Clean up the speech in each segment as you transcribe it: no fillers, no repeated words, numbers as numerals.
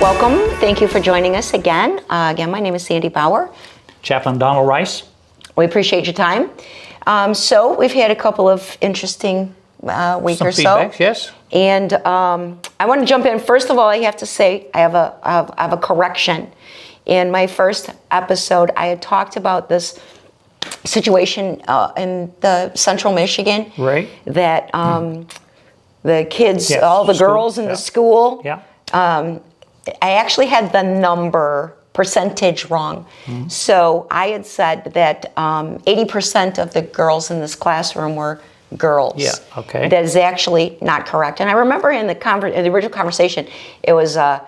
Welcome. Thank you for joining us again. Again, my name is Sandy Bauer. Chaplain Donald Rice. We appreciate your time. So we've had a couple of interesting week Some or so. feedbacks, yes. And I want to jump in. First of all, I have to say I have a correction. In my first episode, I had talked about this situation in the central Michigan. Right. That the kids, Yes, all the school, girls in yeah. the school. Yeah. I actually had the percentage wrong. Mm-hmm. So I had said that 80% of the girls in this classroom were girls. Yeah, okay. That is actually not correct. And I remember in the original conversation, it was, I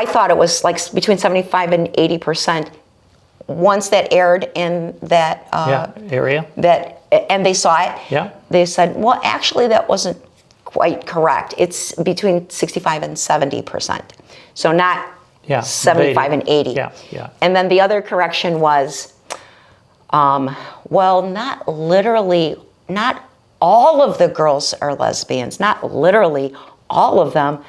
thought it was like between 75 and 80%. Once that aired in that area. And they saw it, Yeah. they said, well, actually that wasn't quite correct. It's between 65 and 70%. So not 75 and 80. Yeah, yeah. And then the other correction was, well, not literally, not all of the girls are lesbians, not literally all of them.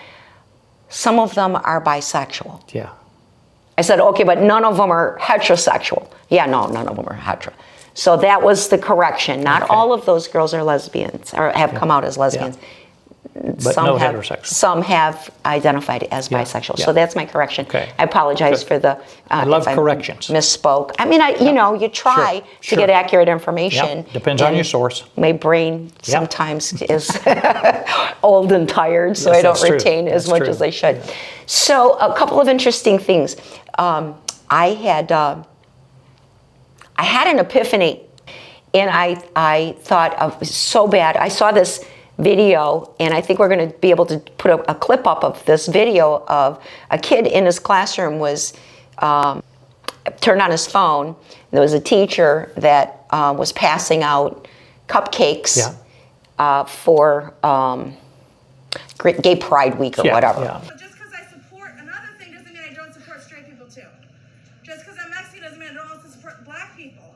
Some of them are bisexual. Yeah. I said, okay, but none of them are heterosexual. Yeah, no, none of them are hetero. So that was the correction. Not all of those girls are lesbians or have come out as lesbians. But no heterosexual. Some have identified as bisexual. yeah. So that's my correction. Okay. I apologize Good. for the. I love if corrections. Misspoke. I mean, you try to Sure. get accurate information. Yep. Depends on and your source. My brain sometimes is old and tired, so Yes, I don't that's true. retain as That's much true. as I should. So a couple of interesting things. I had an epiphany, and I thought of so bad. I saw this video, and I think we're going to be able to put a clip up of this video of a kid in his classroom was turned on his phone. There was a teacher that was passing out cupcakes for Gay Pride Week or whatever. Yeah. Just because I support another thing doesn't mean I don't support straight people too. Just because I'm Mexican doesn't mean I don't also support black people,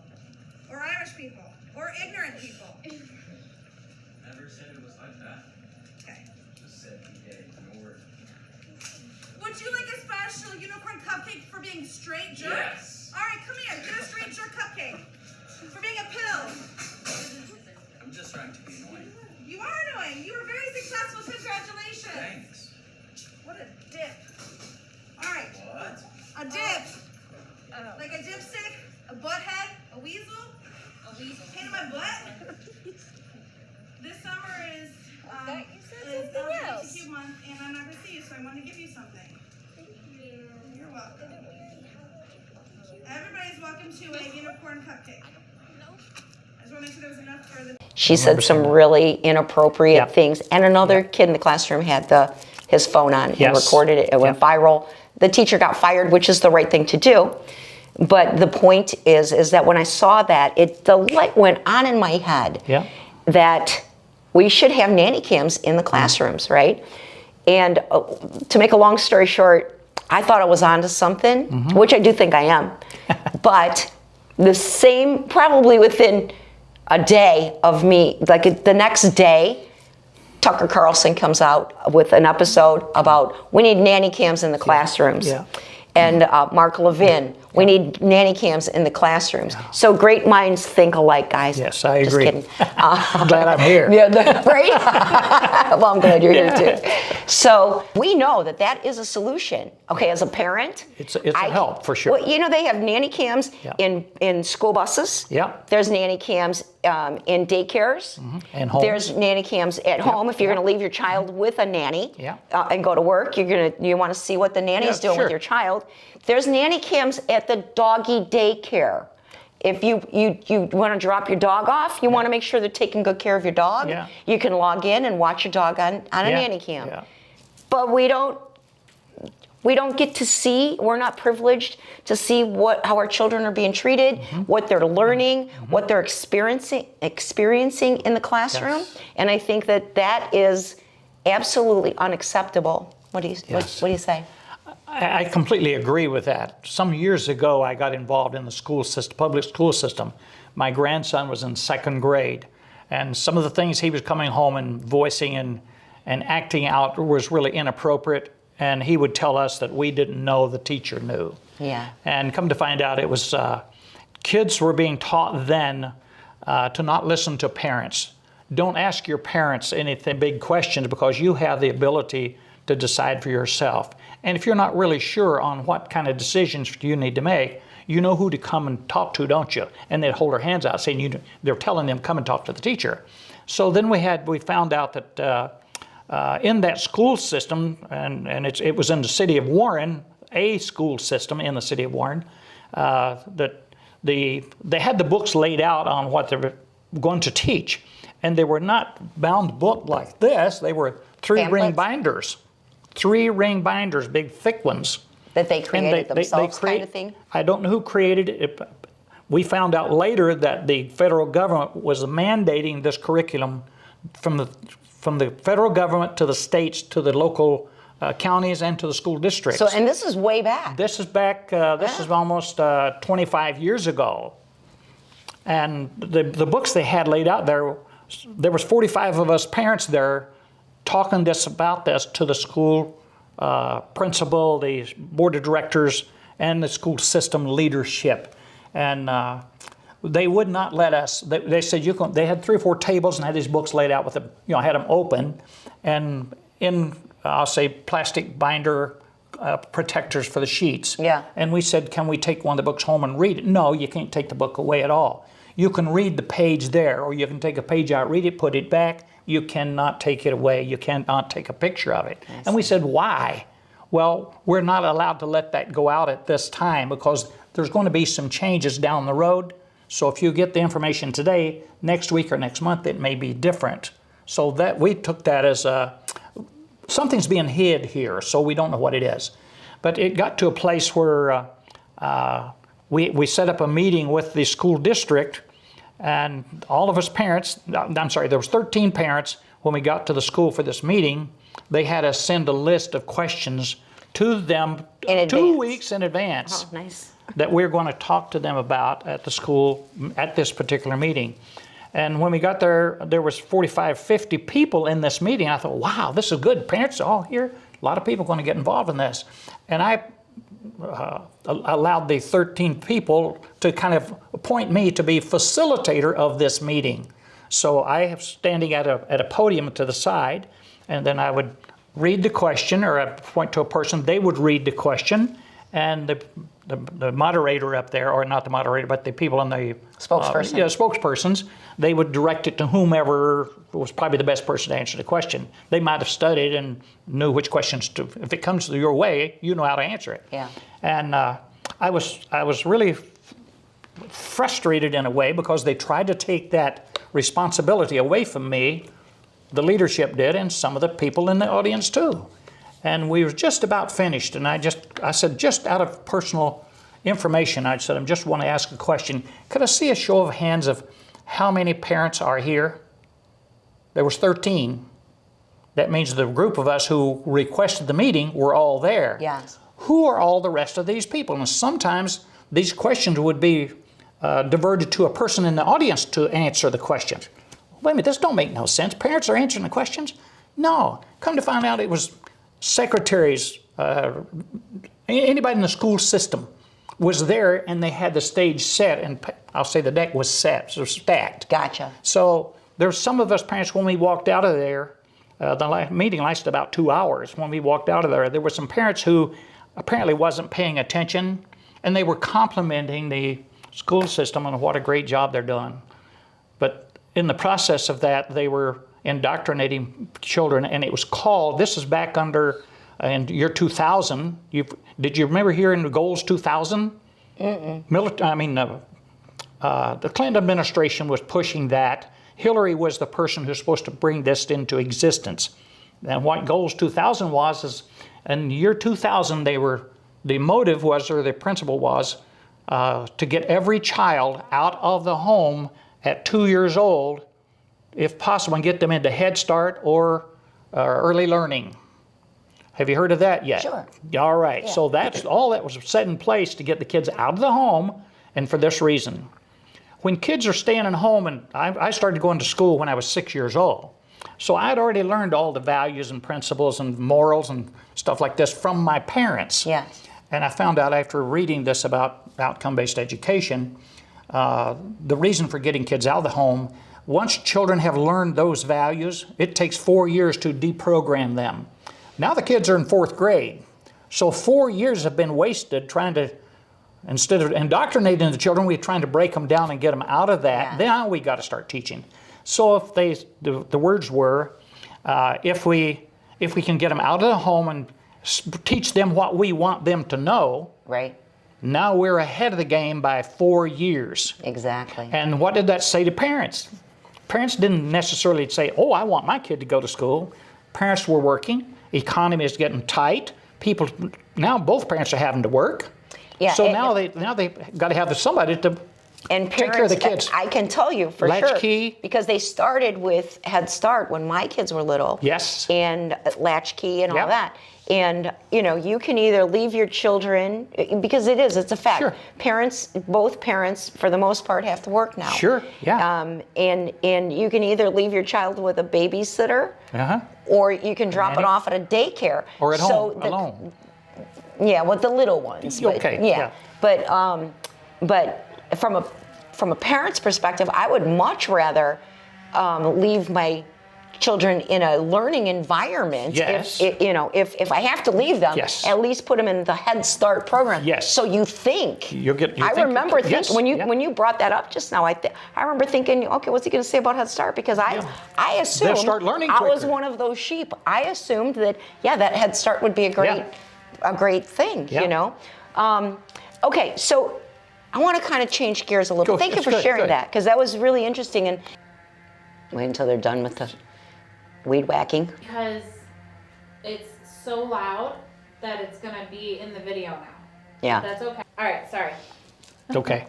or Irish people, or ignorant people. Never said it was like that. Okay. Just said he gay, no word. Would you like a special unicorn cupcake for being straight jerk? Yes. All right, come here. Get a straight jerk cupcake for being a pill. I'm just trying to be annoying. You are annoying. You were very successful. Congratulations. Thanks. What a dip. All right. What? A dip. Like a dipstick, a butt head, a weasel. A weasel. Pain in my butt. This summer is LGBTQ month, and I'm not going to see you, so I want to give you something. Thank you. You're welcome. Everybody's welcome to a unicorn cupcake. I just want to make sure there was enough for the... She said some really inappropriate things, and another kid in the classroom had his phone on and recorded it. It went viral. The teacher got fired, which is the right thing to do. But the point is that when I saw that, the light went on in my head that we should have nanny cams in the classrooms, right? And to make a long story short, I thought I was onto something, which I do think I am. But the same, probably within a day of me, like the next day, Tucker Carlson comes out with an episode about we need nanny cams in the classrooms. Yeah. And Mark Levin, we need nanny cams in the classrooms. So great minds think alike, guys. Yes, I Just agree. kidding. I'm glad I'm here. Right? Well, I'm glad you're here too. So we know that is a solution. Okay, as a parent, It's a help for sure. Well, you know, they have nanny cams in school buses. Yeah. There's nanny cams in daycares. And homes. There's nanny cams at home. If you're going to leave your child with a nanny and go to work, you want to see what the nanny's doing with your child. There's nanny cams at the doggy daycare. If you want to drop your dog off, you want to make sure they're taking good care of your dog. Yeah. You can log in and watch your dog on a nanny cam. Yeah. But we don't get to see, we're not privileged to see how our children are being treated, what they're learning, what they're experiencing in the classroom. Yes. And I think that is absolutely unacceptable. What do you say? I completely agree with that. Some years ago, I got involved in the school system, public school system. My grandson was in 2nd grade, and some of the things he was coming home and voicing and acting out was really inappropriate. and he would tell us that we didn't know the teacher knew. Yeah. And come to find out, it was kids were being taught then to not listen to parents. Don't ask your parents anything big questions, because you have the ability to decide for yourself. And if you're not really sure on what kind of decisions you need to make, you know who to come and talk to, don't you? And they'd hold their hands out saying, they're telling them, come and talk to the teacher. So then we found out that in that school system, and it was in the city of Warren, a school system in the city of Warren, that they had the books laid out on what they were going to teach. And they were not bound book like this. They were three-ring binders. Three-ring binders, big thick ones. That they created themselves, kind of thing? I don't know who created it. We found out later that the federal government was mandating this curriculum from the federal government to the states, to the local counties, and to the school districts. So, and this is way back. This is back, this is almost 25 years ago. And the books they had laid out there was 45 of us parents there talking about this to the school principal, the board of directors, and the school system leadership. And they would not let us. They said they had 3 or 4 tables and had these books laid out with them, had them open, and in I'll say plastic binder protectors for the sheets. Yeah. And we said, can we take one of the books home and read it? No, you can't take the book away at all. You can read the page there, or you can take a page out, read it, put it back. You cannot take it away. You cannot take a picture of it. And we said, why? Well, we're not allowed to let that go out at this time, because there's going to be some changes down the road. So if you get the information today, next week or next month, it may be different. So that we took that as something's being hid here, so we don't know what it is. But it got to a place where we set up a meeting with the school district, and all of us parents, I'm sorry, there was 13 parents when we got to the school for this meeting. They had us send a list of questions to them 2 weeks in advance. Oh, nice. That we're going to talk to them about at the school at this particular meeting. And when we got there, there was 45, 50 people in this meeting. I thought, wow, this is good. Parents are all here. A lot of people are going to get involved in this. And I allowed the 13 people to kind of appoint me to be facilitator of this meeting. So I am standing at a podium to the side, and then I would read the question, or I'd point to a person, they would read the question, and the moderator up there, or not the moderator, but the people in the spokesperson. Spokespersons, they would direct it to whomever was probably the best person to answer the question. They might have studied and knew which questions to. If it comes your way, you know how to answer it. Yeah. And I was really frustrated in a way, because they tried to take that responsibility away from me. The leadership did, and some of the people in the audience too. And we were just about finished, and I said, just out of personal information, I said, I just want to ask a question. Could I see a show of hands of how many parents are here? There was 13. That means the group of us who requested the meeting were all there. Yes. Who are all the rest of these people? And sometimes these questions would be diverted to a person in the audience to answer the questions. Wait a minute, this don't make no sense. Parents are answering the questions? No. Come to find out, it was secretaries, anybody in the school system was there, and they had the stage set, and I'll say the deck was set, so stacked. Gotcha. So there's some of us parents, when we walked out of there, the meeting lasted about 2 hours. When we walked out of there were some parents who apparently wasn't paying attention, and they were complimenting the school system on what a great job they're doing. But in the process of that, they were indoctrinating children, and it was called, this is back under in year 2000. Did you remember hearing the goals 2000? The Clinton administration was pushing that. Hillary was the person who's supposed to bring this into existence. And what goals 2000 was is, in year 2000, the motive was, or the principle was, to get every child out of the home at 2 years old, if possible, and get them into Head Start or early learning. Have you heard of that yet? Sure. All right. Yeah. So that's all that was set in place to get the kids out of the home, and for this reason. When kids are staying at home, and I started going to school when I was 6 years old, So I'd already learned all the values and principles and morals and stuff like this from my parents. Yes. And I found out after reading this about outcome-based education, the reason for getting kids out of the home, once children have learned those values, it takes 4 years to deprogram them. Now the kids are in 4th grade. So 4 years have been wasted trying to, instead of indoctrinating the children, we're trying to break them down and get them out of that. Yeah. Then we got to start teaching. So if the words were, if we can get them out of the home and teach them what we want them to know, Right. now we're ahead of the game by 4 years. Exactly. And what did that say to parents? Parents didn't necessarily say, oh, I want my kid to go to school. Parents were working. Economy is getting tight. People, now both parents are having to work. Yeah, So and- now they got to have somebody to And take care of the parents, kids. I can tell you for sure. Latchkey. Because they started with Head Start when my kids were little. Yes. And Latchkey and all Yep. that. And, you know, you can either leave your children, because it's a fact. Sure. Both parents, for the most part, have to work now. Sure, yeah. And you can either leave your child with a babysitter, Uh-huh. or you can drop it Nanny. off at a daycare. Or at So home, the- alone. Yeah, with the little ones. But, Okay, yeah. yeah. But from a parent's perspective, I would much rather leave my children in a learning environment. Yes. If I have to leave them, Yes. at least put them in the Head Start program. Yes. So you think. I think- remember thinking yes, when yeah. you brought that up just now. I remember thinking, okay, what's he going to say about Head Start? Because I assumed They'll start learning I was quicker. one of those sheep. I assumed that that Head Start would be a great thing. Yeah. You know. Okay, so I want to kind of change gears a little. Go, Thank you that's for good, sharing good. that, because that was really interesting. And wait until they're done with the weed whacking. Because it's so loud that it's gonna be in the video now. Yeah. That's okay. All right, sorry. Okay.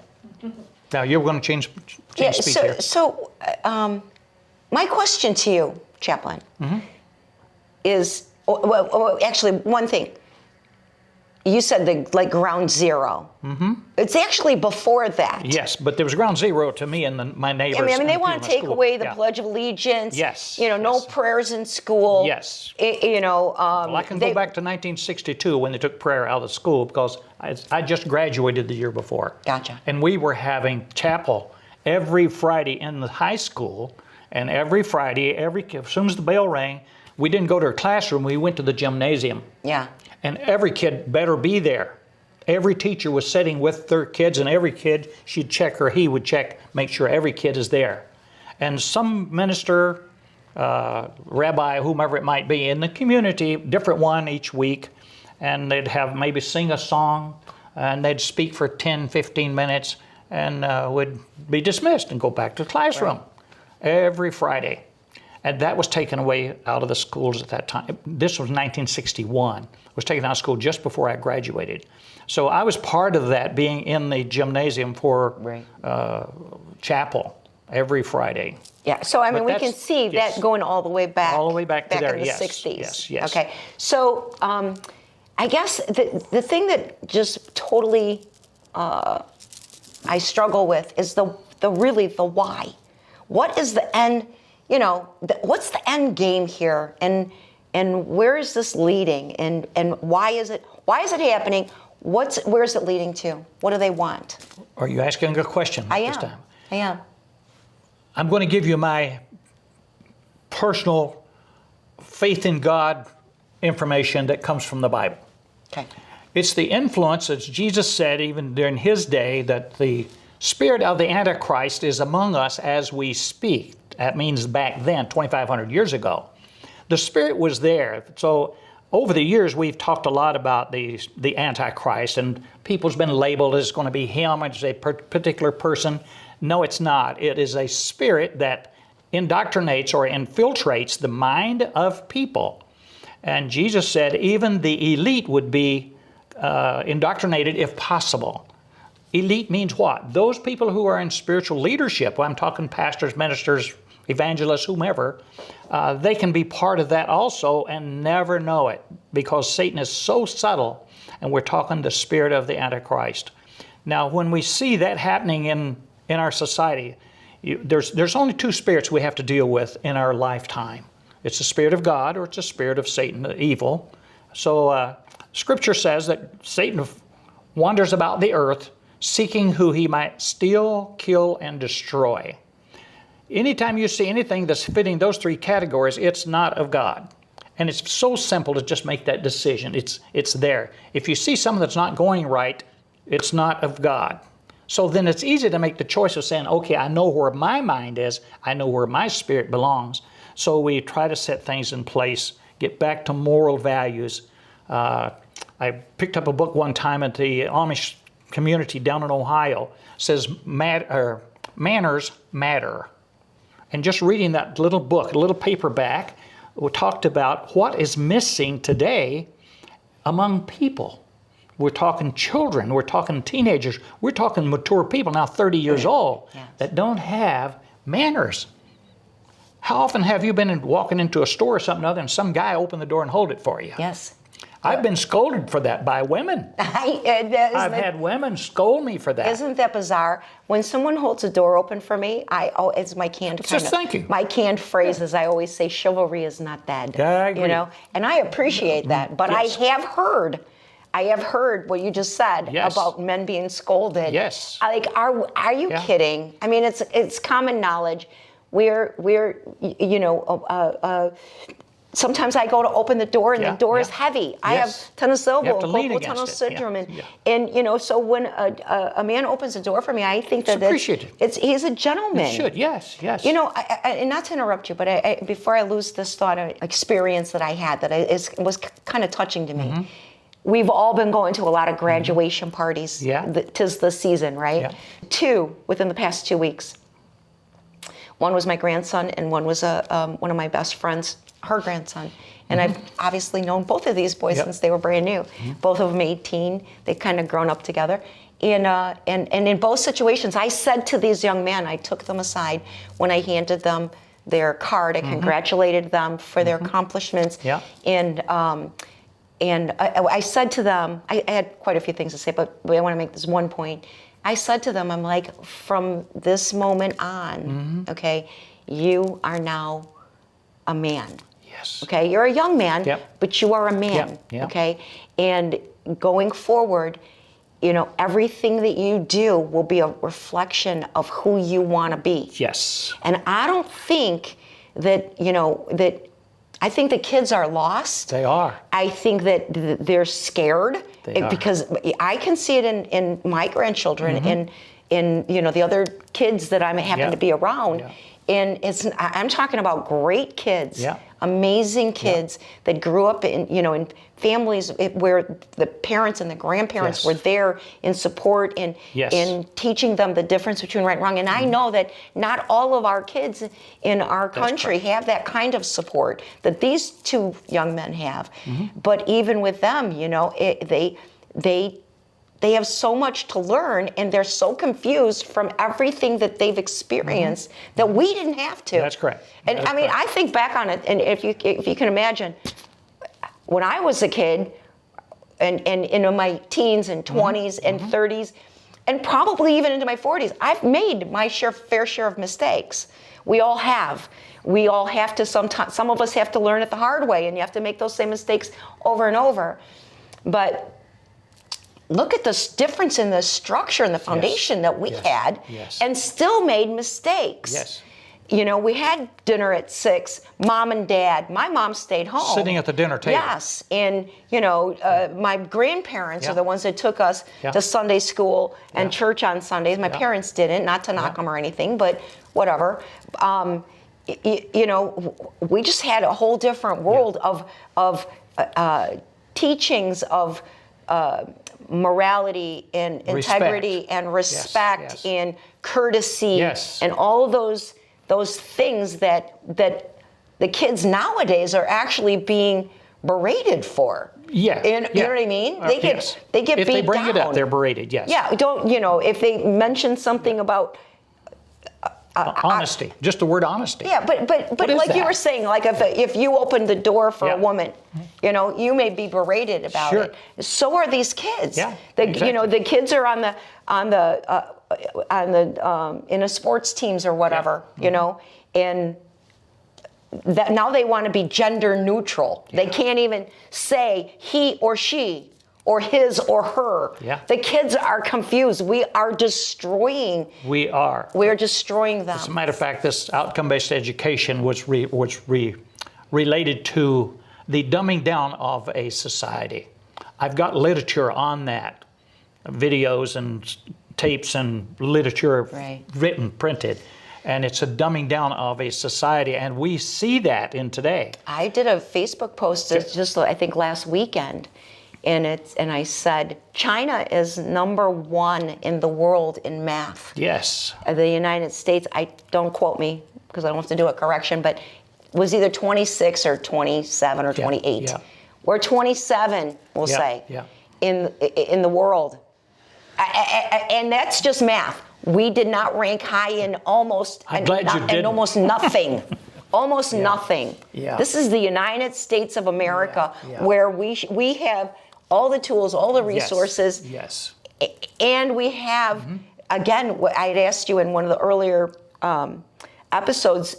Now you're going to change speech here. So, my question to you, Chaplain, Mm-hmm. is actually one thing. You said ground zero. Mm-hmm. It's actually before that. Yes, but there was ground zero to me and my neighbors. I mean, and they the want to people in take school. away the Yeah. Pledge of Allegiance. Yes, No yes. prayers in school. Yes. Well, Well, I can go back to 1962 when they took prayer out of school, because I just graduated the year before. Gotcha. And we were having chapel every Friday in the high school, and every Friday, as soon as the bell rang, we didn't go to our classroom, we went to the gymnasium. Yeah. And every kid better be there. Every teacher was sitting with their kids, and every kid, she'd check or he would check, make sure every kid is there. And some minister, rabbi, whomever it might be in the community, different one each week, and they'd have maybe sing a song, and they'd speak for 10, 15 minutes, and would be dismissed and go back to the classroom every Friday. And that was taken away out of the schools at that time. This was 1961. It was taken out of school just before I graduated. So I was part of that, being in the gymnasium for chapel every Friday. Yeah, so I mean, But we that's- can see yes. that going all the way back. All the way back to there, in the yes, 60s. yes. Okay, so I guess the thing that just totally I struggle with is the why. What is the end? What's the end game here, and where is this leading, and why is it happening? Where is it leading to? What do they want? Are you asking a question this time? I am. I'm going to give you my personal faith in God information that comes from the Bible. Okay. It's the influence, as Jesus said even during his day, that the spirit of the Antichrist is among us as we speak. That means back then, 2,500 years ago. The spirit was there. So over the years, we've talked a lot about the Antichrist, and people's been labeled as going to be him, it's a particular person. No, it's not. It is a spirit that indoctrinates or infiltrates the mind of people. And Jesus said even the elite would be indoctrinated if possible. Elite means what? Those people who are in spiritual leadership, I'm talking pastors, ministers, evangelists, whomever, they can be part of that also and never know it, because Satan is so subtle, and we're talking the spirit of the Antichrist. Now, when we see that happening in our society, there's only two spirits we have to deal with in our lifetime. It's the spirit of God, or it's the spirit of Satan, the evil. So Scripture says that Satan wanders about the earth seeking who he might steal, kill, and destroy. Anytime you see anything that's fitting those three categories, it's not of God. And it's so simple to just make that decision. It's there. If you see something that's not going right, it's not of God. So then it's easy to make the choice of saying, okay, I know where my mind is. I know where my spirit belongs. So we try to set things in place, get back to moral values. I picked up a book one time at the Amish community down in Ohio. It says manners matter. And just reading that little book, a little paperback, we talked about what is missing today among people. We're talking children, we're talking teenagers, we're talking mature people now 30 years old that don't have manners. How often have you been walking into a store or something other and some guy open the door and hold it for you? Yes. I've been scolded for that by women. I've had women scold me for that. Isn't that bizarre? When someone holds a door open for me, it's my canned thank you. My canned phrase is I always say chivalry is not dead. Yeah, I agree. You know, and I appreciate that. But Yes. I have heard what you just said about men being scolded. Yes. Like, are you kidding? I mean, it's common knowledge. We're sometimes I go to open the door and the door is heavy. I have Tenosyllable, carpal tunnel syndrome, and you know. So when a man opens the door for me, I think that he's a gentleman. He should, yes. You know, and not to interrupt you, but before I lose this thought, an experience that I had that was kind of touching to me. We've all been going to a lot of graduation parties. Yeah. 'Tis the season, right? Yeah. 2 within the past 2 weeks. One was my grandson, and one was one of my best friends, her grandson. And I've obviously known both of these boys since they were brand new. Both of them 18. They've kind of grown up together. And in both situations, I said to these young men, I took them aside when I handed them their card. I congratulated them for their accomplishments. Yeah. And I said to them, I had quite a few things to say, but I want to make this one point. I said to them, I'm like, from this moment on, okay, you are now a man. Yes. Okay, you're a young man, but you are a man, okay? And going forward, you know, everything that you do will be a reflection of who you want to be. Yes. And I don't think that, you know, I think the kids are lost. They are. I think that they're scared because I can see it in my grandchildren and in you know the other kids that I happen to be around. Yeah. And I'm talking about great kids, amazing kids that grew up in families where the parents and the grandparents were there in support and in teaching them the difference between right and wrong. And I know that not all of our kids in our country have that kind of support that these two young men have. But even with them, you know, they have so much to learn, and they're so confused from everything that they've experienced that we didn't have to. That's correct. And I mean, I think back on it, and if you can imagine, when I was a kid, and in my teens and 20s and 30s, and probably even into my 40s, I've made my fair share of mistakes. We all have. We all have to sometimes. Some of us have to learn it the hard way, and you have to make those same mistakes over and over. But look at the difference in the structure and the foundation that we had and still made mistakes. Yes. You know, we had dinner at 6, mom and dad. My mom stayed home. Sitting at the dinner table. Yes. And, you know, my grandparents are the ones that took us to Sunday school and church on Sundays. My parents didn't, not to knock them or anything, but whatever. You know, we just had a whole different world of teachings of morality and integrity and respect and courtesy and all of those things that the kids nowadays are actually being berated for. Yeah. And you know what I mean? They get beat down. If they bring it up, they're berated, Yeah, if they mention something about honesty, just the word honesty. Yeah, but like you were saying, like if you opened the door for a woman, you know, you may be berated about it. So are these kids. Yeah, exactly. You know, the kids are on the on the in a sports teams or whatever, you know, and that now they want to be gender neutral. They can't even say he or she or his or her. Yeah. The kids are confused. We are destroying. We are. We are destroying them. As a matter of fact, this outcome-based education was related to the dumbing down of a society. I've got literature on that, videos and tapes and literature written, printed. And it's a dumbing down of a society, and we see that in today. I did a Facebook post just I think last weekend, and I said China is #1 in the world in math. Yes. The United States, don't quote me because I don't have to do a correction, but was either 26 or 27 or 28. Yeah. We're 27, we'll say, in the world, and that's just math. We did not rank high in almost almost nothing. Almost nothing. Yeah. This is the United States of America, where we have all the tools, all the resources. Yes. And we have, again, I had asked you in one of the earlier episodes,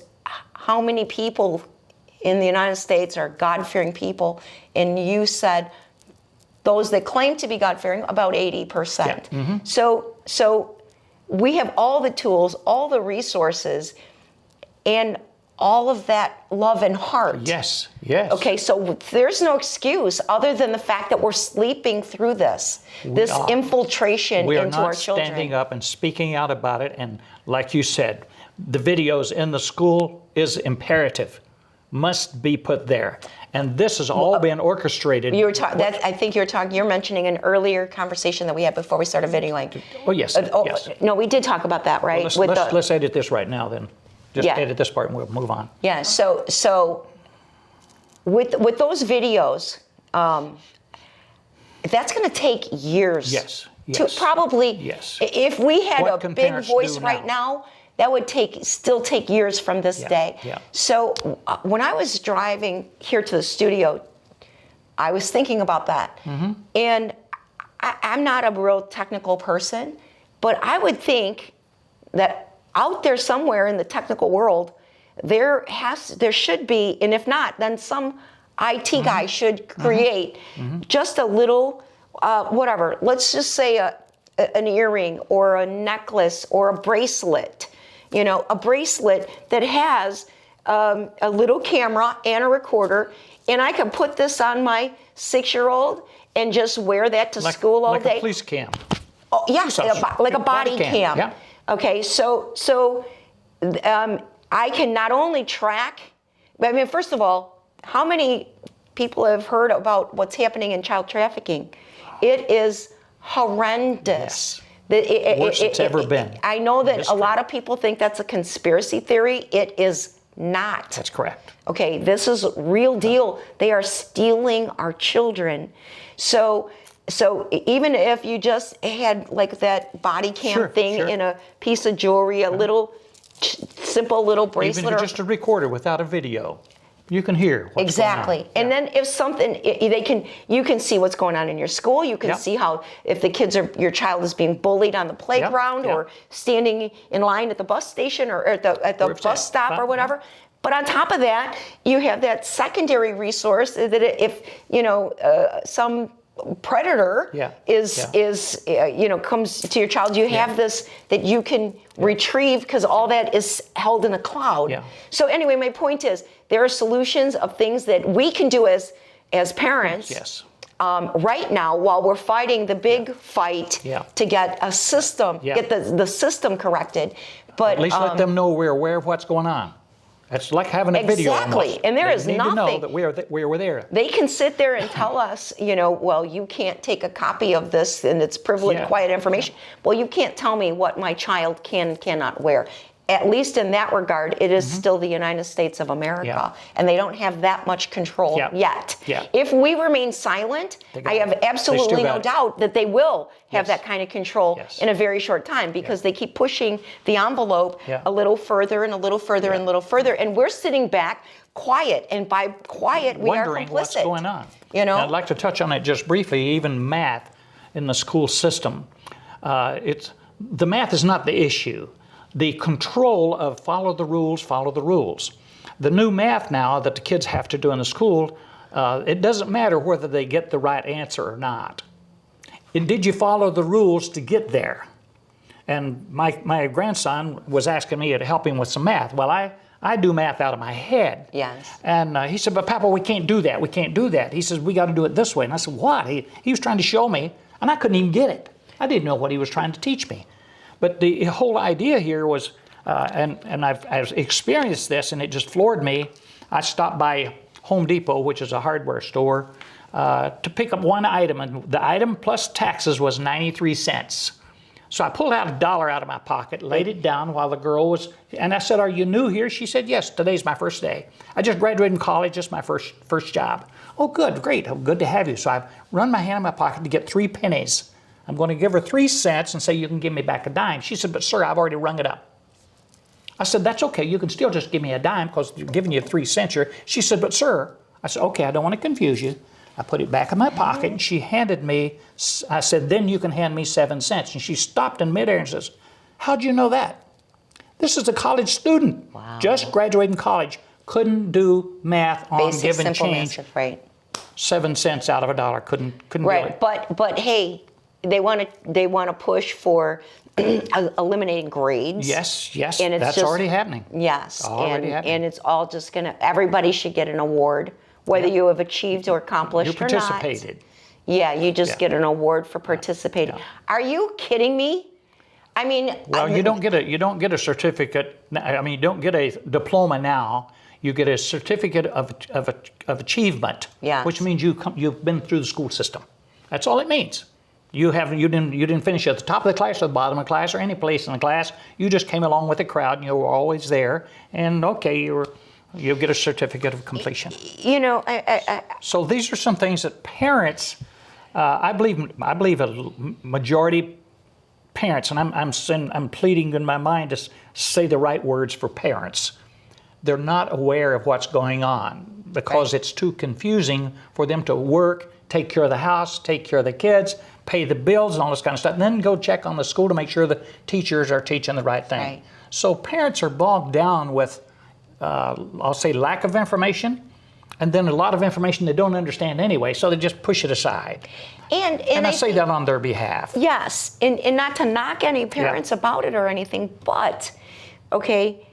how many people in the United States are God-fearing people? And you said those that claim to be God-fearing, about 80%. Yeah. So we have all the tools, all the resources, and all of that love and heart. Yes, yes. Okay, so there's no excuse other than the fact that we're sleeping through this infiltration we are into not our children. standing up and speaking out about it. And like you said, the videos in the school is imperative, must be put there. And this has all been orchestrated. You were I think you're mentioning an earlier conversation that we had before we started videoing. Oh, yes. Yes. No, we did talk about that, right? Well, let's edit this right now then. Just edit this part and we'll move on. Yeah, so with those videos, that's going to take years. Yes. To probably, if we had a big voice right now, that would still take years from this day. Yeah. So when I was driving here to the studio, I was thinking about that. And I'm not a real technical person, but I would think that out there somewhere in the technical world, there should be, and if not, then some IT guy should create just a little, whatever, let's just say an earring or a necklace or a bracelet. You know, a bracelet that has a little camera and a recorder, and I can put this on my 6-year-old and just wear that to school all day. Like a police cam. Oh, yes, like a body cam. Yeah. Okay, so I can not only track, I mean, first of all, how many people have heard about what's happening in child trafficking? It is horrendous. Worst it's ever been. I know that a lot of people think that's a conspiracy theory. It is not. That's correct. Okay, this is real deal. They are stealing our children. So even if you just had like that body cam thing in a piece of jewelry, a little simple little bracelet, even just a recorder without a video, you can hear what's exactly. going on. And then if something, you can see what's going on in your school. You can see how if your child is being bullied on the playground or standing in line at the bus station or at the bus stop or whatever. But on top of that, you have that secondary resource that if some predator comes to your child, you have this that you can retrieve because all that is held in a cloud. So anyway, my point is there are solutions of things that we can do as parents right now while we're fighting the big fight to get a system, get the system corrected. But at least let them know we're aware of what's going on. It's like having a video almost. And there is nothing. nothing. They need to know that we're there. They can sit there and tell us, well, you can't take a copy of this and it's privileged, quiet information. Well, you can't tell me what my child can and cannot wear. At least in that regard, it is still the United States of America, and they don't have that much control yet. If we remain silent, I have absolutely no doubt that they will have that kind of control in a very short time because they keep pushing the envelope a little further and a little further and a little further, and we're sitting back quiet, and by quiet, we are complicit. Wondering what's going on. And I'd like to touch on it just briefly, even math in the school system. It's the math is not the issue. The control of follow the rules, follow the rules. The new math now that the kids have to do in the school, it doesn't matter whether they get the right answer or not. And did you follow the rules to get there? And my grandson was asking me to help him with some math. Well, I do math out of my head. Yes. And he said, but Papa, we can't do that. We can't do that. He says, we got to do it this way. And I said, what? He was trying to show me, and I couldn't even get it. I didn't know what he was trying to teach me. But the whole idea here was, and I've experienced this, and it just floored me. I stopped by Home Depot, which is a hardware store, to pick up one item, and the item plus taxes was 93 cents. So I pulled out $1 out of my pocket, laid it down while the girl was, and I said, are you new here? She said, yes, today's my first day. I just graduated from college, just my first job. Oh, good, great, oh, good to have you. So I run my hand in my pocket to get 3 pennies. I'm going to give her 3 cents and say, you can give me back a dime. She said, but sir, I've already rung it up. I said, that's okay, you can still just give me a dime because I'm giving you 3 cents here. She said, but sir, I said, okay, I don't want to confuse you. I put it back in my pocket, and she handed me, I said, then you can hand me 7 cents. And she stopped in midair and says, how'd you know that? This is a college student, wow. Just graduated from college, couldn't do math on Basic, give and simple change. math, right. 7 cents out of $1, couldn't Right, do it. but hey, they want to push for eliminating grades. Yes, yes, and it's that's just, already happening. Yes, Already happening. And it's all just gonna. Everybody should get an award, whether you have achieved or accomplished You or not. participated. Yeah, you just get an award for participating. Yeah. Are you kidding me? I mean, Well, you don't get a certificate. I mean, you don't get a diploma now. You get a certificate of achievement, Yes. which means you've been through the school system. That's all it means. You didn't finish at the top of the class or the bottom of the class or any place in the class. You just came along with the crowd and you were always there. And okay, you get a certificate of completion. you know, So these are some things that parents, I believe a majority parents, and I'm pleading in my mind to say the right words for parents. They're not aware of what's going on because it's too confusing for them to work, take care of the house, take care of the kids, pay the bills and all this kind of stuff, and then go check on the school to make sure the teachers are teaching the right thing. Right. So parents are bogged down with, I'll say, lack of information, and then a lot of information they don't understand anyway, so they just push it aside. And I say that on their behalf. Yes, and not to knock any parents about it or anything, but, okay,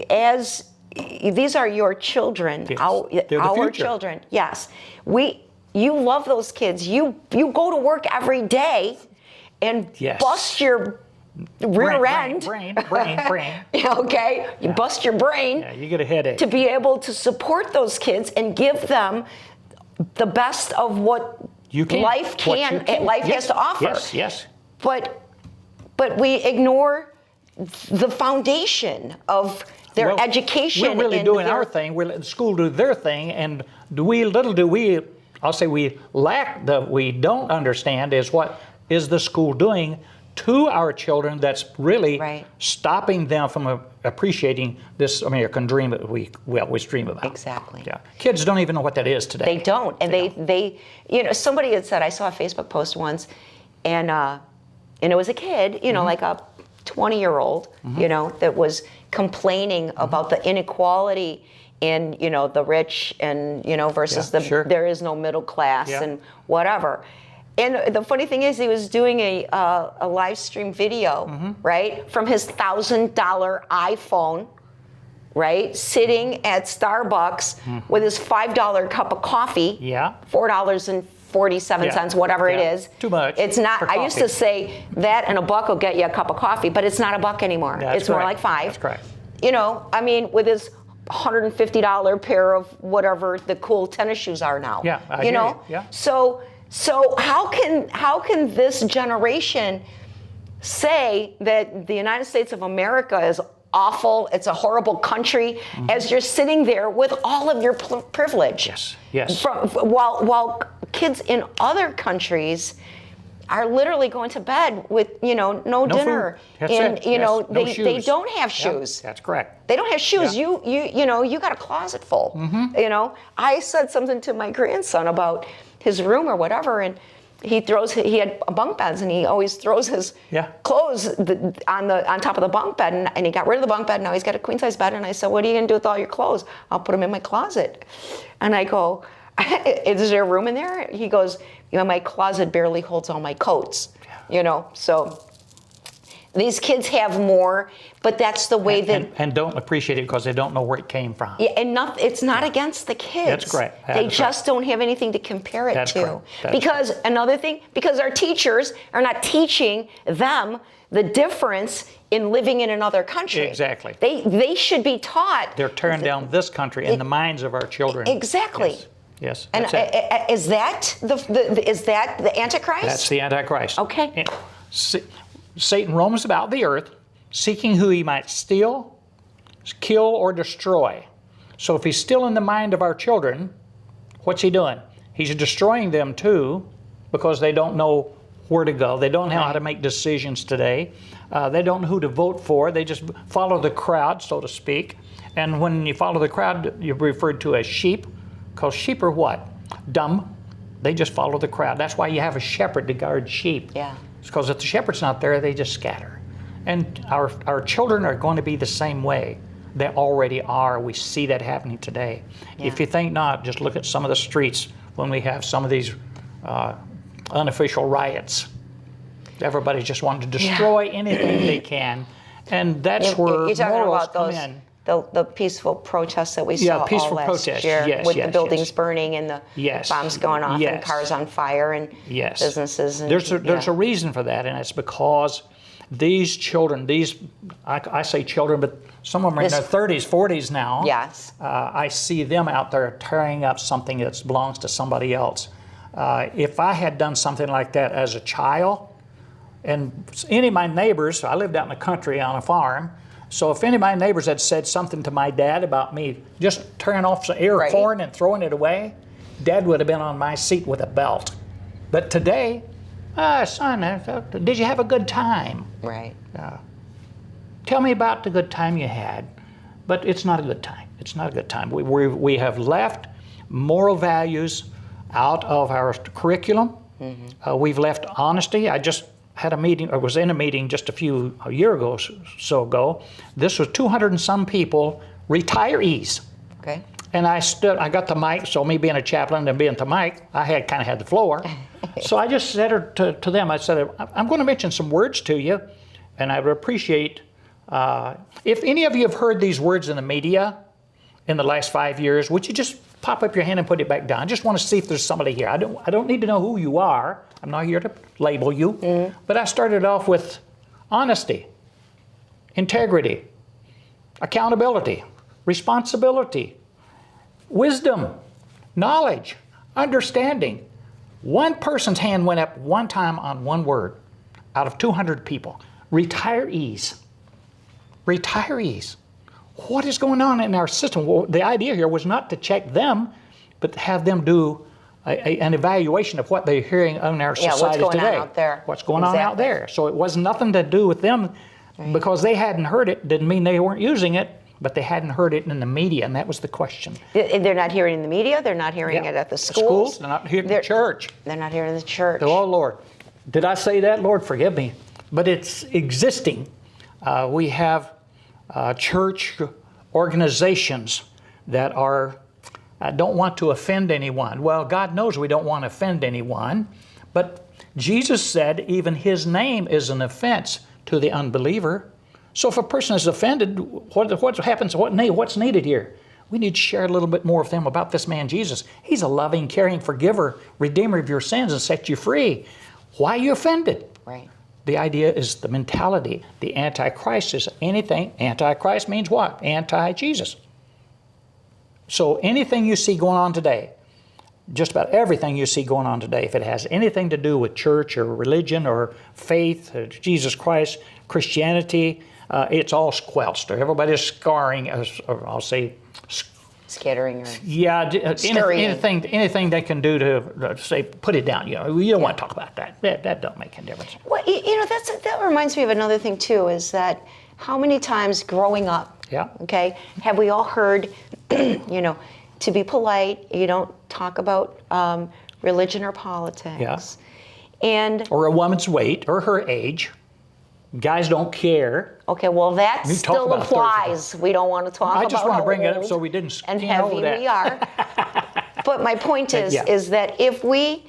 as these are your children, Yes. our future. children, yes. You love those kids. You go to work every day and bust your rear end. Brain. Okay, you bust your brain. Yeah, you get a headache. To be able to support those kids and give them the best of what life has to offer. Yes. But we ignore the foundation of their education. We're really doing our thing. We let the school do their thing, and I'll say we don't understand is what is the school doing to our children that's really stopping them from appreciating this American dream that we always dream about. Exactly. Yeah. Kids don't even know what that is today. They don't. And they somebody had said, I saw a Facebook post once, and it was a kid, like a 20-year-old, that was complaining about the inequality in, the rich and, versus there is no middle class and whatever. And the funny thing is, he was doing a live stream video, right, from his $1,000 iPhone, right, sitting at Starbucks with his $5 cup of coffee, $4.47, whatever it is. Too much. It's not. I used to say that and $1 will get you a cup of coffee, but it's not $1 anymore. It's more like $5. That's correct. With his $150 pair of whatever the cool tennis shoes are now. Yeah, I hear you. Yeah. So how can this generation say that the United States of America is awful, it's a horrible country, as you're sitting there with all of your privilege? Yes. While kids in other countries are literally going to bed with no dinner, food. and they shoes. don't have shoes. That's correct. They don't have shoes. Yeah. You got a closet full. I said something to my grandson about his room or whatever, and he had bunk beds, and he always throws his clothes on top of the bunk bed, and he got rid of the bunk bed. Now he's got a queen size bed. And I said, what are you gonna do with all your clothes? I'll put them in my closet. And I go, is there room in there? He goes, my closet barely holds all my coats. So these kids have more, but that's the way and don't appreciate it because they don't know where it came from. Yeah, and it's not against the kids. That's correct. They just don't have anything to compare it to. Because another thing, because our teachers are not teaching them the difference in living in another country. Exactly. They should be taught. They're tearing down this country in the minds of our children. Exactly. Yes. And is that the Antichrist? That's the Antichrist. Okay. And Satan roams about the earth, seeking who he might steal, kill, or destroy. So if he's still in the mind of our children, what's he doing? He's destroying them too, because they don't know where to go. They don't know how to make decisions today. They don't know who to vote for. They just follow the crowd, so to speak. And when you follow the crowd, you're referred to as sheep, because sheep are what? Dumb. They just follow the crowd. That's why you have a shepherd to guard sheep. Yeah. It's because if the shepherd's not there, they just scatter. And our children are going to be the same way. They already are. We see that happening today. Yeah. If you think not, just look at some of the streets when we have some of these unofficial riots. Everybody just wanting to destroy anything they can. And that's where morals come in. The peaceful protests that we saw peaceful all last protests. year, with the buildings burning and the bombs going off and cars on fire and businesses. And, there's a reason for that, and it's because these children, I say children, but some of them are in their 30s, 40s now. Yes. I see them out there tearing up something that belongs to somebody else. If I had done something like that as a child, and any of my neighbors, I lived out in the country on a farm, so if any of my neighbors had said something to my dad about me just tearing off some ear of corn and throwing it away, Dad would have been on my seat with a belt. But today, son, did you have a good time? Right. Tell me about the good time you had. But it's not a good time. It's not a good time. We have left moral values out of our curriculum. Mm-hmm. We've left honesty. I just had a meeting, I was in a meeting just a year ago, so ago. This was 200 and some people, retirees. Okay. And I got the mic, so me being a chaplain and being the mic, I kind of had the floor. So I just said to them, I said, I'm going to mention some words to you, and I would appreciate, if any of you have heard these words in the media in the last 5 years, would you just pop up your hand and put it back down? I just want to see if there's somebody here. I don't need to know who you are. I'm not here to label you. Mm-hmm. But I started off with honesty, integrity, accountability, responsibility, wisdom, knowledge, understanding. One person's hand went up one time on one word out of 200 people. Retirees. Retirees. What is going on in our system? Well, the idea here was not to check them, but to have them do an evaluation of what they're hearing in our society what's going today. On out there. What's going on out there. So it was nothing to do with them because they hadn't heard it. Didn't mean they weren't using it, but they hadn't heard it in the media, and that was the question. They're not hearing it in the media. They're not hearing it at the schools. They're not hearing it in the church. They're not hearing it in the church. Oh, Lord. Did I say that? Lord, forgive me. But it's existing. We have church organizations that don't want to offend anyone. Well, God knows we don't want to offend anyone, but Jesus said even his name is an offense to the unbeliever. So if a person is offended, what happens? What's needed here? We need to share a little bit more with them about this man Jesus. He's a loving, caring forgiver, redeemer of your sins and set you free. Why are you offended? Right. The idea is the mentality. The Antichrist is anything. Antichrist means what? Anti-Jesus. So anything you see going on today, just about everything you see going on today, if it has anything to do with church or religion or faith, Jesus Christ, Christianity, it's all squelched. Everybody's scarring, or I'll say, scattering or anything they can do to say put it down. You don't want to talk about that. That don't make any difference. Well, that reminds me of another thing too. Is that how many times growing up? Yeah. Okay. Have we all heard? To be polite, you don't talk about religion or politics. Yeah. Or a woman's weight or her age. Guys don't care. Okay, well, that We talk still about applies. We don't want to talk about I just want to how bring it up old so we didn't skim and heavy over that. we are. But my point is, Yeah. is that if we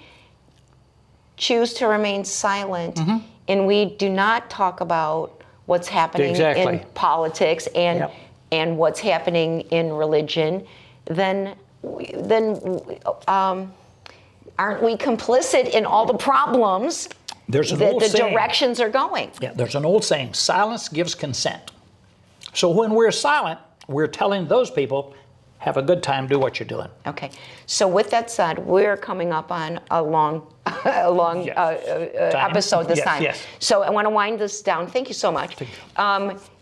choose to remain silent and we do not talk about what's happening Exactly. in politics and Yep. and what's happening in religion, then aren't we complicit in all the problems There's an that old the saying. directions are going? Yeah, there's an old saying, silence gives consent. So when we're silent, we're telling those people, have a good time, do what you're doing. Okay, so with that said, we're coming up on a long, episode this Yes, time. yes. So I want to wind this down. Thank you so much.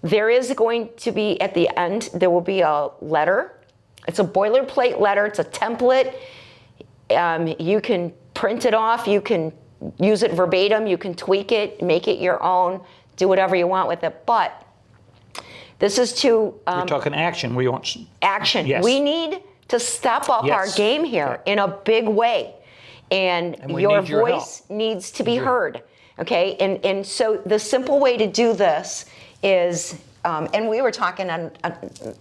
There is going to be, at the end, there will be a letter. It's a boilerplate letter. It's a template. You can print it off. You can use it verbatim. You can tweak it, make it your own, do whatever you want with it. But this is to We're talking action. We want action. Yes. We need to step up our Yes. game here in a big way. And we your need your voice needs to be heard. Okay? And so the simple way to do this is, and we were talking on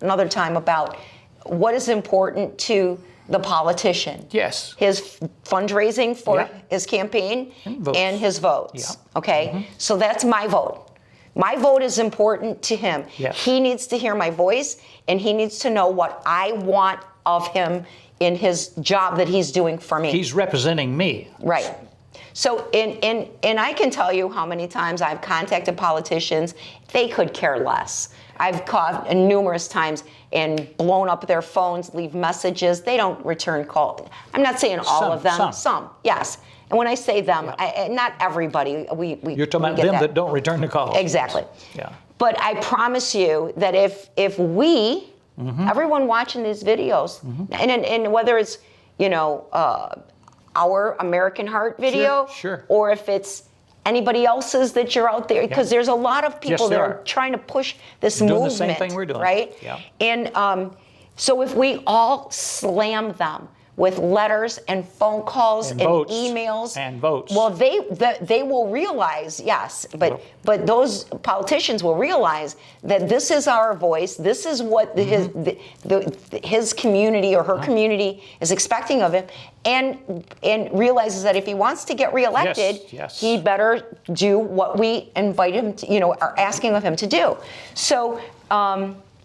another time about what is important to the politician. Yes. His fundraising for Yeah. his campaign And votes. and his votes. Yeah. Okay? So that's my vote. My vote is important to him. Yes. He needs to hear my voice, and he needs to know what I want of him in his job that he's doing for me. He's representing me. Right. So, and I can tell you how many times I've contacted politicians, they could care less. I've called numerous times and blown up their phones, leave messages. They don't return calls. I'm not saying all Some, of them. some. Yes. And when I say them, not everybody. We You're talking we about get them that don't return the calls. Exactly. Yeah. But I promise you that if we, everyone watching these videos, and whether it's, our American Heart video, Sure. or if it's anybody else's that you're out there, because there's a lot of people Yes, that there are are. trying to push this Doing the movement, same thing we're doing. right? Yeah. And so if we all slam them with letters and phone calls And and votes. emails, And votes. well, they will realize, yes, but those politicians will realize that this is our voice. This is what his community or her community is expecting of him, and realizes that if he wants to get reelected, Yes. he better do what we invite him to, are asking of him to do. So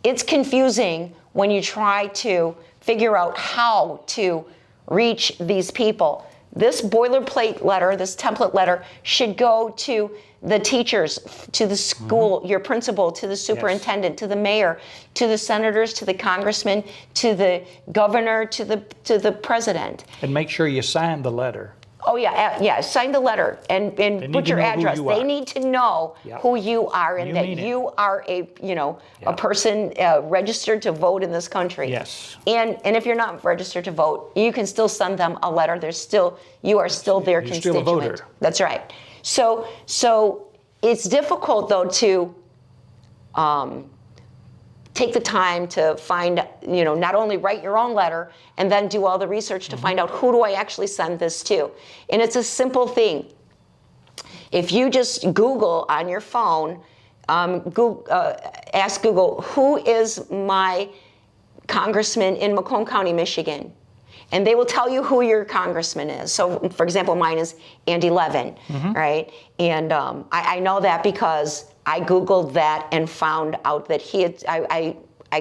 it's confusing when you try to figure out how to reach these people. This boilerplate letter, this template letter, should go to the teachers, to the school, your principal, to the superintendent, to the mayor, to the senators, to the congressman, to the governor, to the president. And make sure you sign the letter. Oh yeah, sign the letter and need put to your know who address. you They are. need to know Yeah. who you are and You that mean it. you are a person registered to vote in this country. Yes. And if you're not registered to vote, you can still send them a letter. You are still their You're still a constituent. voter. That's right. So it's difficult though to take the time to find, not only write your own letter and then do all the research to find out who do I actually send this to. And it's a simple thing. If you just Google on your phone, ask Google, who is my congressman in Macomb County, Michigan? And they will tell you who your congressman is. So, for example, mine is Andy Levin, right? And I know that because I Googled that and found out that he had, I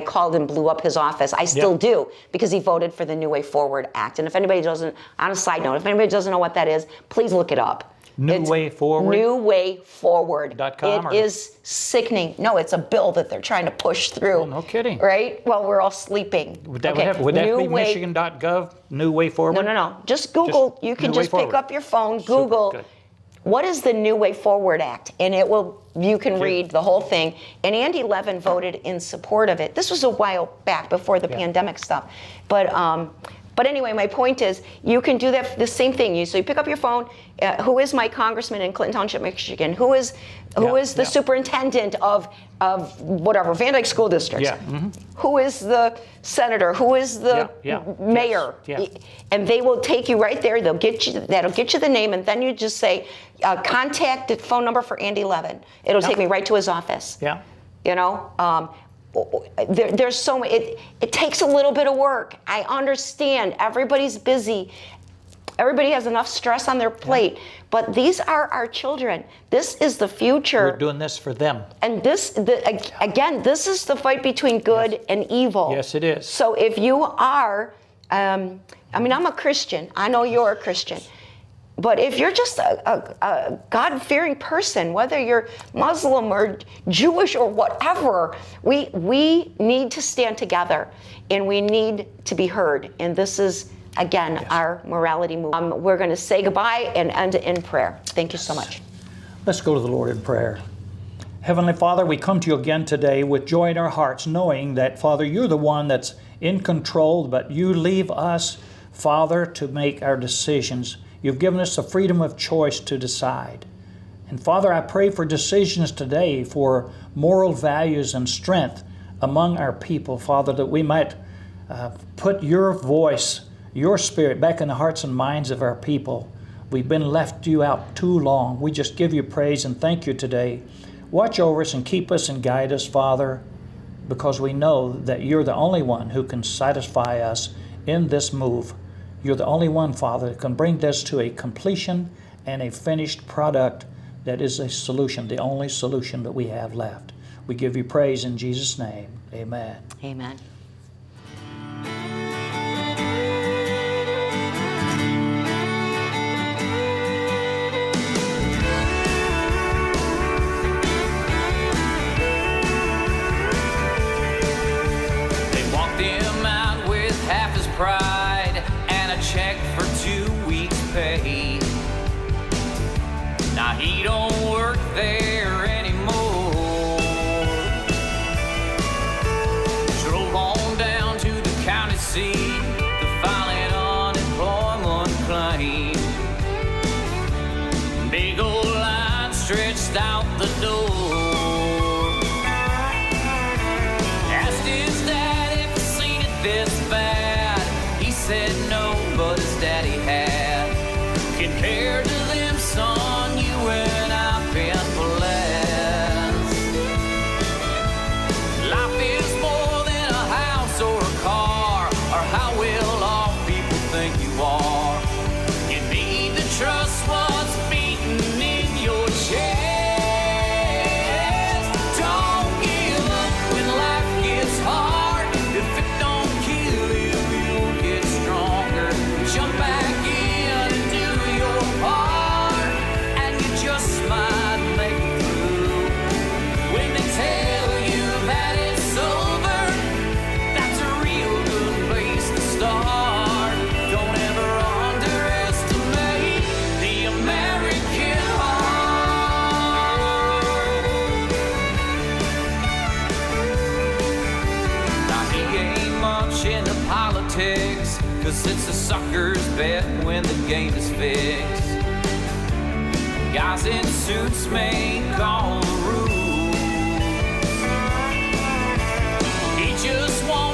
called and blew up his office. I still do, because he voted for the New Way Forward Act. And if anybody doesn't, on a side note, if anybody doesn't know what that is, please look it up. New Way Forward? Newwayforward.com. It is sickening. No, it's a bill that they're trying to push through. Oh, no kidding. Right? Well, we're all sleeping. Would that be Michigan.gov, New Way Forward? No. Just Google. Just You can New Way just pick Forward. up your phone, Super Google, good. what is the New Way Forward Act? And you can read the whole thing. And Andy Levin voted in support of it. This was a while back before the pandemic stuff. But But anyway, my point is, you can do that, the same thing. So you pick up your phone, who is my congressman in Clinton Township, Michigan? Who is the superintendent of whatever, Van Dyke School District? Yeah. Who is the senator? Who is the mayor? Yes. And they will take you right there. That'll get you the name, and then you just say, contact the phone number for Andy Levin. It'll take me right to his office. Yeah. You know, there's so many. It takes a little bit of work. I understand. Everybody's busy. Everybody has enough stress on their plate. But these are our children. This is the future. We're doing this for them. And again, this is the fight between good and evil. Yes, it is. So if you are, I'm a Christian. I know you're a Christian. But if you're just a God-fearing person, whether you're Muslim or Jewish or whatever, we need to stand together, and we need to be heard. And this is, again, our morality movement. We're going to say goodbye and end in prayer. Thank you so much. Let's go to the Lord in prayer. Heavenly Father, we come to you again today with joy in our hearts, knowing that, Father, you're the one that's in control, but you leave us, Father, to make our decisions. You've given us the freedom of choice to decide. And Father, I pray for decisions today for moral values and strength among our people, Father, that we might put your voice, your spirit back in the hearts and minds of our people. We've been left you out too long. We just give you praise and thank you today. Watch over us and keep us and guide us, Father, because we know that you're the only one who can satisfy us in this move. You're the only one, Father, that can bring this to a completion and a finished product that is a solution, the only solution that we have left. We give you praise in Jesus' name. Amen. Amen. They walked him out with half his pride and a check for 2 weeks' pay. Now he don't work there anymore. Drove on down to the county seat to file an unemployment claim. Big old line stretched out the door. Asked his dad if he'd seen it this bad. He said no, but his daddy had. Compared to them, son, you and I've been blessed. Life is more than a house or a car, or how will all people think you are. You need to trust what's beating in your chest. Don't give up when life gets hard. If it don't kill you, you'll get stronger. Jump back in and do your part, and you just might make it through. When they tell you that it's over, that's a real good place to start. Don't ever underestimate the American heart. Now he ain't much into politics, 'cause it's a sucker's bet when the game is fixed. Guys in suits make all the rules. He just wants